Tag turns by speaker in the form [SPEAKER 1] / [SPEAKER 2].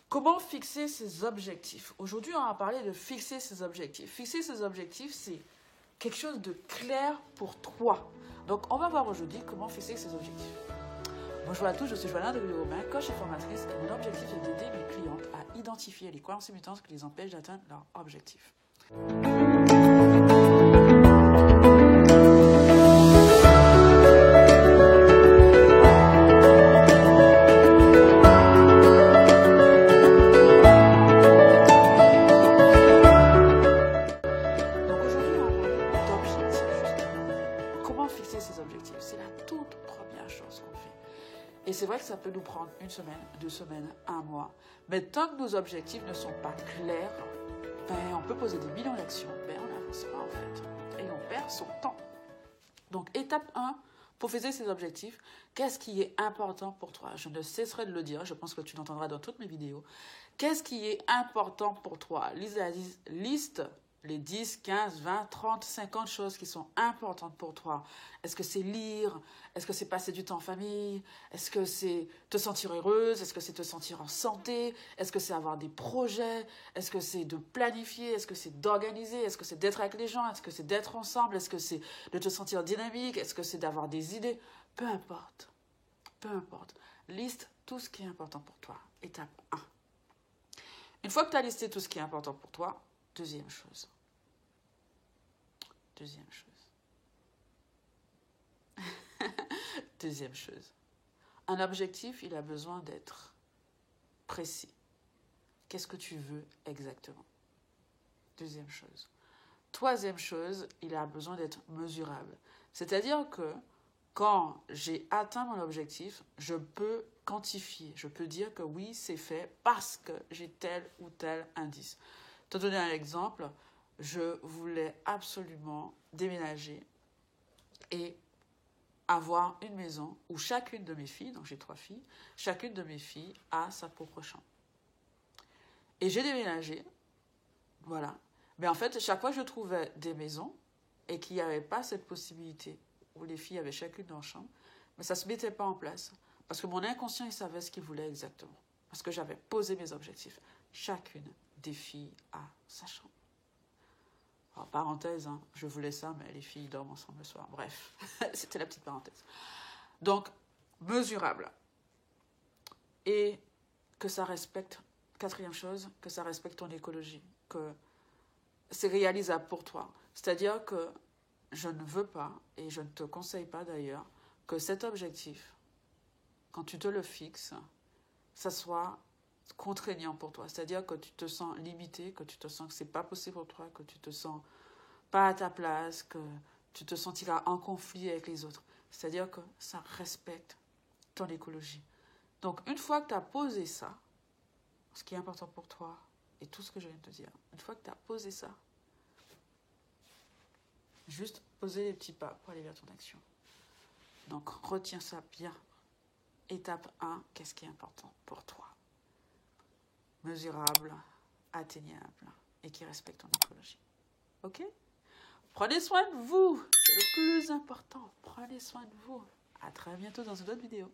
[SPEAKER 1] Comment fixer ses objectifs? Aujourd'hui, on va parler de fixer ses objectifs. Fixer ses objectifs, c'est quelque chose de clair pour toi. Donc, on va voir aujourd'hui comment fixer ses objectifs. Bonjour à tous, je suis Joanna de Romain, coach et formatrice, et mon objectif est d'aider mes clientes à identifier les croyances limitantes qui les empêchent d'atteindre leurs objectifs. Fixer ses objectifs, c'est la toute première chose qu'on fait. Et c'est vrai que ça peut nous prendre une semaine, 2 semaines, 1 mois. Mais tant que nos objectifs ne sont pas clairs, on peut poser des millions d'actions, mais on n'avance pas en fait. Et on perd son temps. Donc étape 1, pour fixer ses objectifs, qu'est-ce qui est important pour toi? Je ne cesserai de le dire, je pense que tu l'entendras dans toutes mes vidéos. Qu'est-ce qui est important pour toi? Liste les 10, 15, 20, 30, 50 choses qui sont importantes pour toi. Est-ce que c'est lire? Est-ce que c'est passer du temps en famille? Est-ce que c'est te sentir heureuse? Est-ce que c'est te sentir en santé? Est-ce que c'est avoir des projets? Est-ce que c'est de planifier? Est-ce que c'est d'organiser? Est-ce que c'est d'être avec les gens? Est-ce que c'est d'être ensemble? Est-ce que c'est de te sentir dynamique? Est-ce que c'est d'avoir des idées? Peu importe. Peu importe. Liste tout ce qui est important pour toi. Étape 1. Une fois que tu as listé tout ce qui est important pour toi, deuxième chose. Deuxième chose. Un objectif, il a besoin d'être précis. Qu'est-ce que tu veux exactement? Deuxième chose. Troisième chose, il a besoin d'être mesurable. C'est-à-dire que quand j'ai atteint mon objectif, je peux quantifier. Je peux dire que oui, c'est fait parce que j'ai tel ou tel indice. Te donner un exemple, je voulais absolument déménager et avoir une maison où chacune de mes filles, donc j'ai 3 filles, chacune de mes filles a sa propre chambre. Et j'ai déménagé, voilà. Mais en fait, chaque fois que je trouvais des maisons et qu'il n'y avait pas cette possibilité où les filles avaient chacune leur chambre, mais ça ne se mettait pas en place. Parce que mon inconscient, il savait ce qu'il voulait exactement. Parce que j'avais posé mes objectifs. Chacune des filles a sa chambre. Alors, parenthèse, hein, je voulais ça, mais les filles dorment ensemble le soir. Bref, c'était la petite parenthèse. Donc, mesurable. Et que ça respecte, quatrième chose, que ça respecte ton écologie. Que c'est réalisable pour toi. C'est-à-dire que je ne veux pas, et je ne te conseille pas d'ailleurs, que cet objectif, quand tu te le fixes, ça soit contraignant pour toi. C'est-à-dire que tu te sens limité, que tu te sens que c'est pas possible pour toi, que tu te sens pas à ta place, que tu te sentiras en conflit avec les autres. C'est-à-dire que ça respecte ton écologie. Donc, une fois que tu as posé ça, ce qui est important pour toi, et tout ce que je viens de te dire, une fois que tu as posé ça, juste poser les petits pas pour aller vers ton action. Donc, retiens ça bien. Étape 1, qu'est-ce qui est important pour toi? Mesurable, atteignable et qui respecte ton écologie. Ok? Prenez soin de vous, c'est le plus important. Prenez soin de vous. À très bientôt dans une autre vidéo.